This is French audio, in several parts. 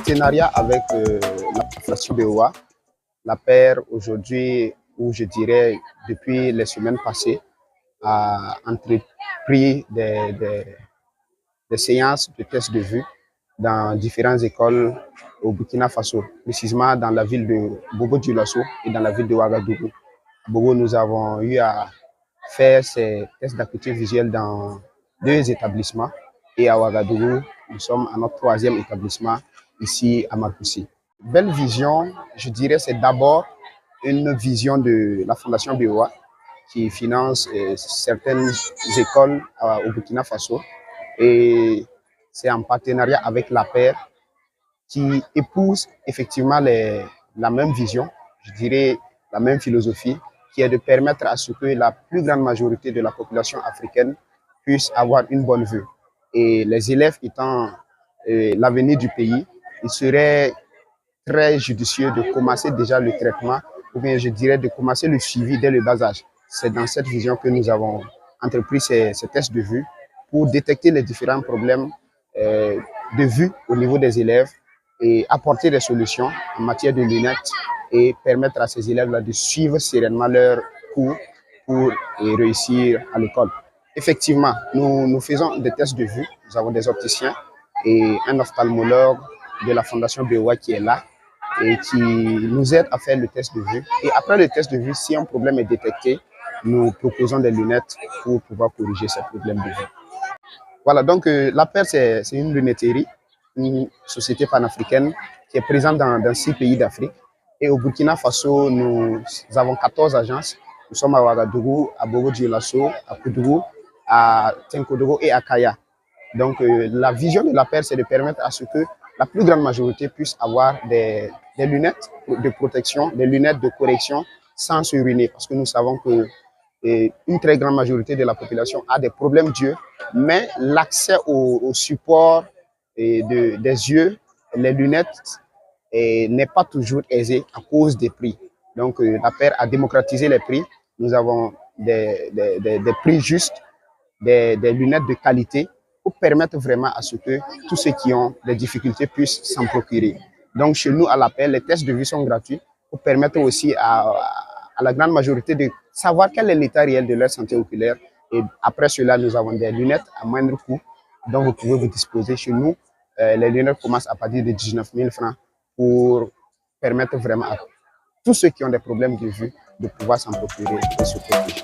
partenariat avec la Fondation BOA, la paire aujourd'hui, ou je dirais depuis les semaines passées, a entrepris des séances de tests de vue dans différentes écoles au Burkina Faso, précisément dans la ville de Bobo-Dioulasso et dans la ville de Ouagadougou. À Bobo, nous avons eu à faire ces tests d'acuité visuelle dans 2 établissements et à Ouagadougou, nous sommes à notre 3e établissement ici à Marcoussis. Belle vision, je dirais, c'est d'abord une vision de la Fondation BOA qui finance certaines écoles au Burkina Faso et c'est en partenariat avec la paire qui épouse effectivement la même vision, je dirais la même philosophie, qui est de permettre à ce que la plus grande majorité de la population africaine puisse avoir une bonne vue. Et les élèves étant l'avenir du pays, il serait très judicieux de commencer déjà le traitement, ou bien je dirais de commencer le suivi dès le bas âge. C'est dans cette vision que nous avons entrepris ces tests de vue pour détecter les différents problèmes de vue au niveau des élèves et apporter des solutions en matière de lunettes et permettre à ces élèves-là de suivre sereinement leurs cours pour réussir à l'école. Effectivement, nous faisons des tests de vue. Nous avons des opticiens et un ophtalmologue de la Fondation BOA qui est là et qui nous aide à faire le test de vue. Et après le test de vue, si un problème est détecté, nous proposons des lunettes pour pouvoir corriger ces problèmes de vue. Voilà, donc la paire, c'est une lunetterie, une société panafricaine qui est présente dans 6 pays d'Afrique. Et au Burkina Faso, nous avons 14 agences. Nous sommes à Ouagadougou, à Bobo-Dioulasso, à Koudougou, à Tenkodogo et à Kaya. Donc la vision de la paire, c'est de permettre à ce que la plus grande majorité puisse avoir des lunettes de protection, des lunettes de correction sans se ruiner. Parce que nous savons que une très grande majorité de la population a des problèmes d'yeux, mais l'accès au support des yeux, les lunettes, n'est pas toujours aisé à cause des prix. Donc la paire a démocratisé les prix. Nous avons des prix justes, des lunettes de qualité pour permettre vraiment à ce que tous ceux qui ont des difficultés puissent s'en procurer. Donc chez nous, à la paire, les tests de vue sont gratuits pour permettre aussi à la grande majorité de savoir quel est l'état réel de leur santé oculaire. Et après cela, nous avons des lunettes à moindre coût dont vous pouvez vous disposer. Chez nous, les lunettes commencent à partir de 19 000 francs pour permettre vraiment à tous ceux qui ont des problèmes de vue de pouvoir s'en procurer et se protéger.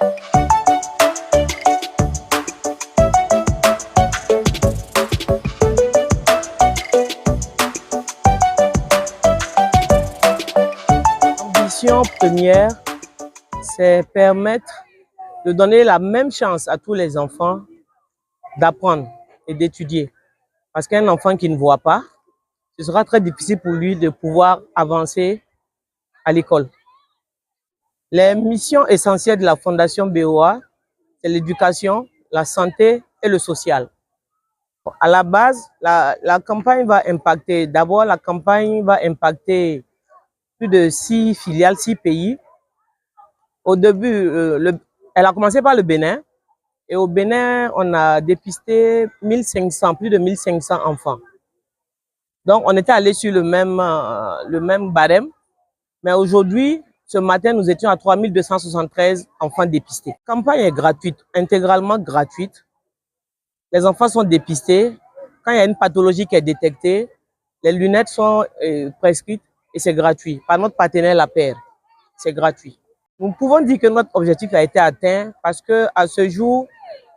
L'ambition première, c'est permettre de donner la même chance à tous les enfants d'apprendre et d'étudier. Parce qu'un enfant qui ne voit pas, ce sera très difficile pour lui de pouvoir avancer à l'école. Les missions essentielles de la Fondation BOA, c'est l'éducation, la santé et le social. À la base, la campagne va impacter, d'abord la campagne va impacter plus de 6 filiales, 6 pays. Au début, elle a commencé par le Bénin. Et au Bénin, on a dépisté plus de 1500 enfants. Donc, on était allé sur le même barème. Mais aujourd'hui, ce matin, nous étions à 3273 enfants dépistés. La campagne est gratuite, intégralement gratuite. Les enfants sont dépistés. Quand il y a une pathologie qui est détectée, les lunettes sont prescrites et c'est gratuit. Par notre partenaire, la paire, c'est gratuit. Nous pouvons dire que notre objectif a été atteint parce qu'à ce jour,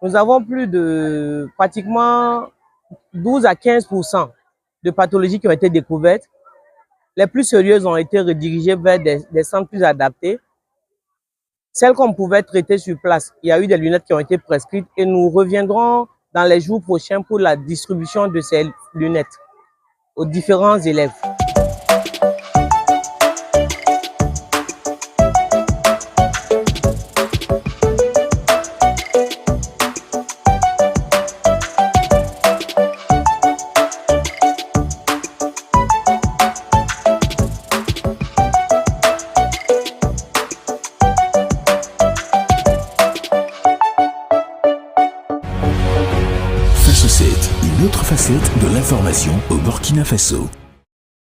nous avons plus de pratiquement 12 à 15% de pathologies qui ont été découvertes. Les plus sérieuses ont été redirigées vers des centres plus adaptés. Celles qu'on pouvait traiter sur place, il y a eu des lunettes qui ont été prescrites et nous reviendrons dans les jours prochains pour la distribution de ces lunettes aux différents élèves. Une autre facette de l'information au Burkina Faso.